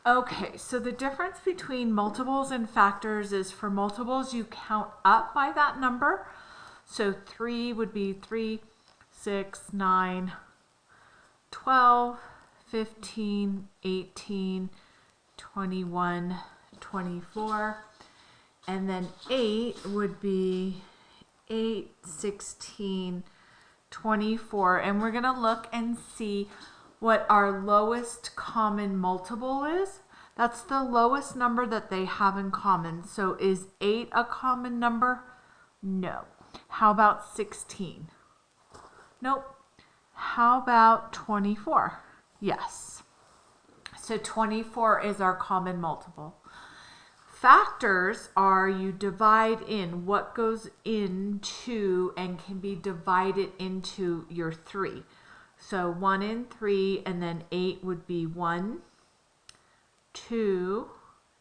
Okay, so the difference between multiples and factors is for multiples, you count up by that number. So 3 would be 3, 6, 9, 12, 15, 18, 21, 24. And then 8 would be 8, 16, 24. And we're going to look and see what our lowest common multiple is. That's the lowest number that they have in common. So is 8 a common number? No. How about 16? Nope. How about 24? Yes. So 24 is our common multiple. Factors are you divide in what goes into and can be divided into your 3. So 1 and 3, and then 8 would be 1, 2,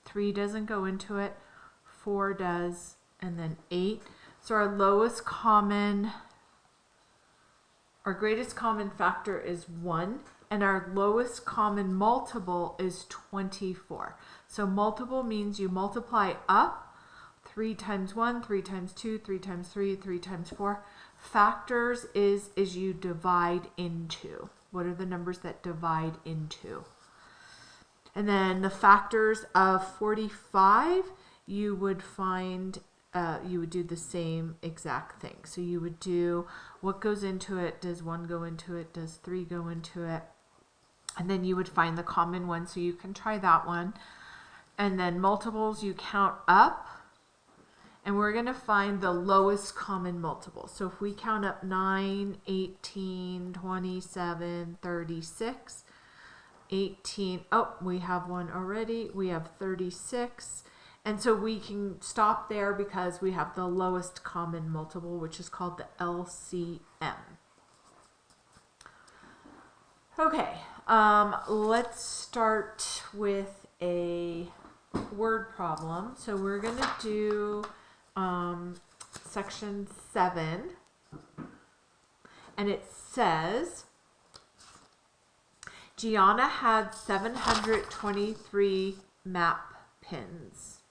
3 doesn't go into it, 4 does, and then 8. So our greatest common factor is 1, and our lowest common multiple is 24. So multiple means you multiply up, 3 times 1, 3 times 2, 3 times 3, 3 times 4. Factors is you divide into. What are the numbers that divide into? And then the factors of 45, you would find, you would do the same exact thing. So you would do what goes into it. Does 1 go into it? Does 3 go into it? And then you would find the common one, so you can try that one. And then multiples, you count up. And we're going to find the lowest common multiple. So if we count up 9, 18, 27, 36, 18, oh, we have one already. We have 36. And so we can stop there because we have the lowest common multiple, which is called the LCM. Okay, let's start with a word problem. So we're going to do section 7, and it says Gianna had 723 map pins.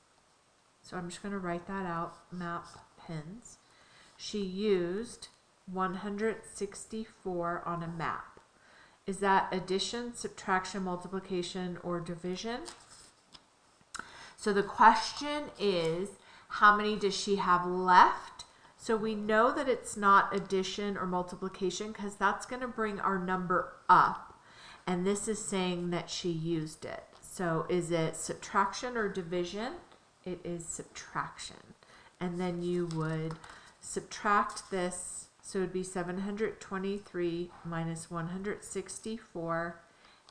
So I'm just going to write that out, map pins. She used 164 on a map. Is that addition, subtraction, multiplication, or division? So the question is, how many does she have left? So we know that it's not addition or multiplication because that's going to bring our number up. And this is saying that she used it. So is it subtraction or division? It is subtraction. And then you would subtract this. So it would be 723 minus 164.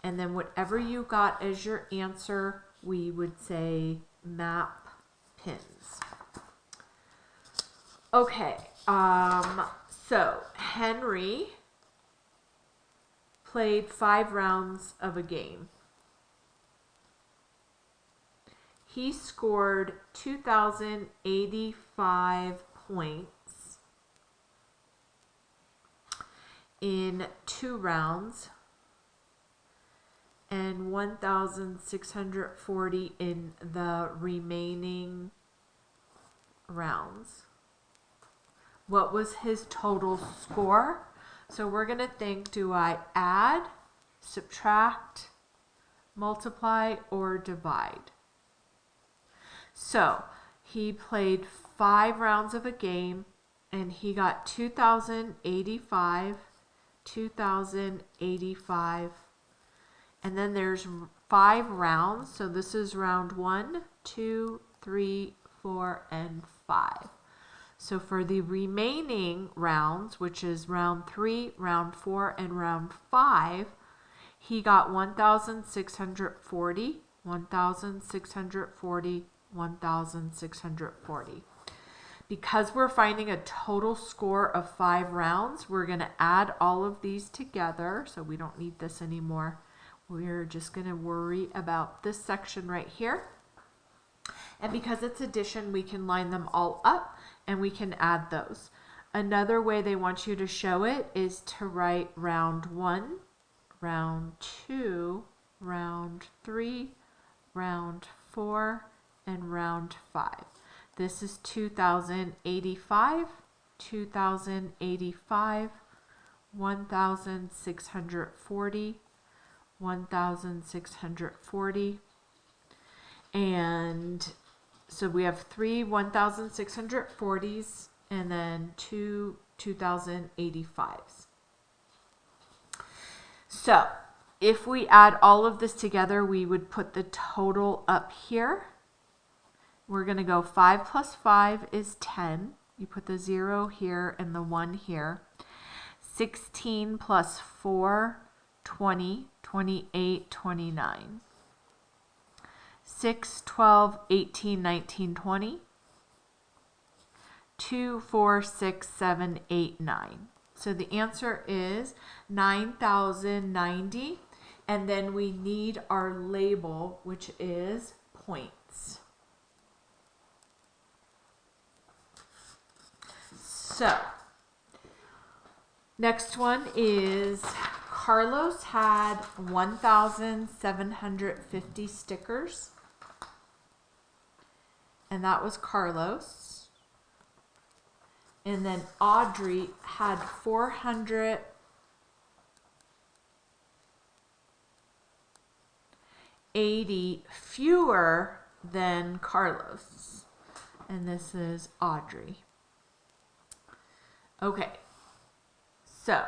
And then whatever you got as your answer, we would say map pins. Okay, so Henry played 5 rounds of a game. He scored 2,085 points in 2 rounds and 1,640 in the remaining rounds. What was his total score? So we're going to think, do I add, subtract, multiply, or divide? So he played 5 rounds of a game and he got 2,085, 2,085, and then there's 5 rounds. So this is round 1, 2, 3, 4, and 5. So for the remaining rounds, which is round 3, round 4, and round 5, he got 1,640, 1,640, 1,640. Because we're finding a total score of 5 rounds, we're going to add all of these together. So we don't need this anymore. We're just going to worry about this section right here. And because it's addition, we can line them all up and we can add those. Another way they want you to show it is to write round 1, round 2, round 3, round 4, and round 5. This is 2,085, 2,085, 1,640, 1,640, and so we have three 1,640s and then two 2,085s. So if we add all of this together, we would put the total up here. We're going to go 5 plus 5 is 10. You put the 0 here and the 1 here. 16 plus 4, 20, 28, 29. 6, 12, 18, 19, 20. 2, 4, 6, 7, 8, 9. So the answer is 9,090. And then we need our label, which is points. So, next one is Carlos had 1,750 stickers. And that was Carlos. And then Audrey had 480 fewer than Carlos. And this is Audrey. Okay, so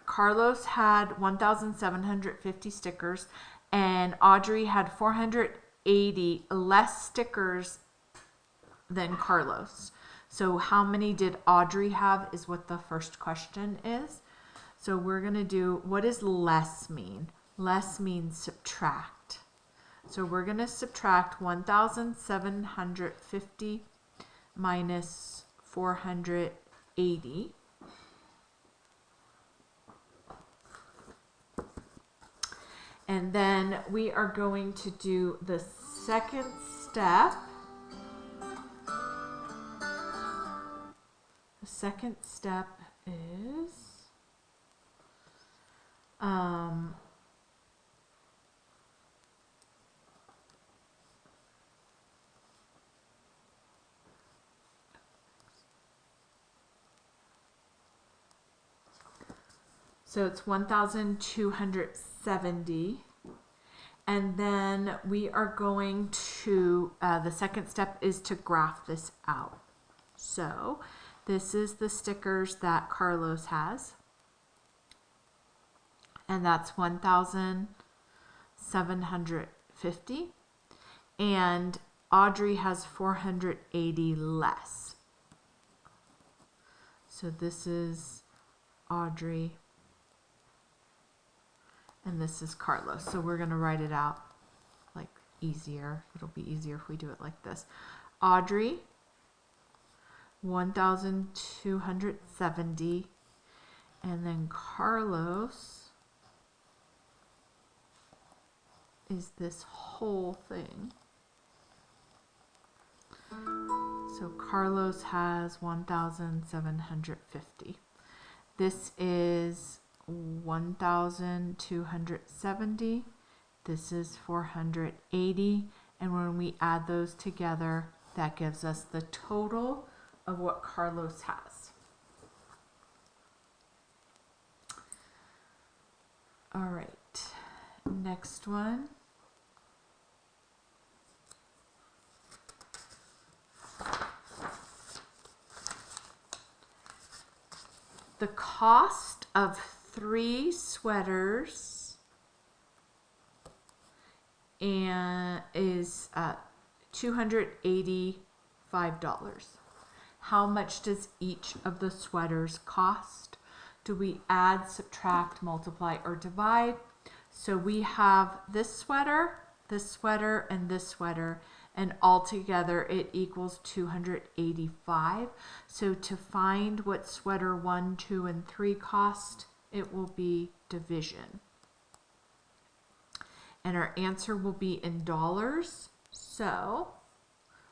Carlos had 1,750 stickers and Audrey had 480 less stickers than Carlos. So how many did Audrey have is what the first question is. So we're going to do, what does less mean? Less means subtract. So we're going to subtract 1,750 minus 480. And then we are going to do the second step. The second step is so it's 1,270. And then we are going to, the second step is to graph this out. So this is the stickers that Carlos has. And that's 1,750. And Audrey has 480 less. So this is Audrey. And this is Carlos. So we're going to write it out like easier. It'll be easier if we do it like this. Audrey, 1,270. And then Carlos is this whole thing. So Carlos has 1,750. This is 1,270. This is 480. And when we add those together, that gives us the total of what Carlos has. All right, next one. The cost of 3 sweaters and is $285. How much does each of the sweaters cost? Do we add, subtract, multiply, or divide? So we have this sweater, and this sweater, and altogether it equals 285. So to find what sweater 1, 2, and 3 cost, it will be division. And our answer will be in dollars. So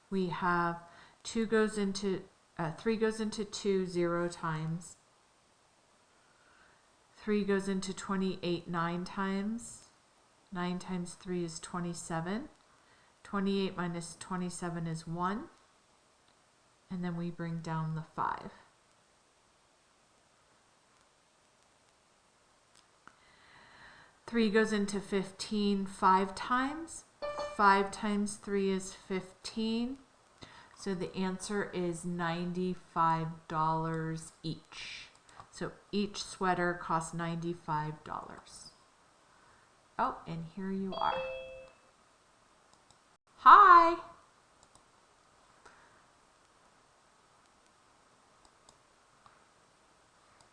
we have 3 goes into 2 0 times. 3 goes into 28 9 times. 9 times 3 is 27. 28 minus 27 is 1. And then we bring down the 5. Three goes into 15 5 times. 5 times 3 is 15. So the answer is $95 each. So each sweater costs $95. Oh, and here you are. Hi!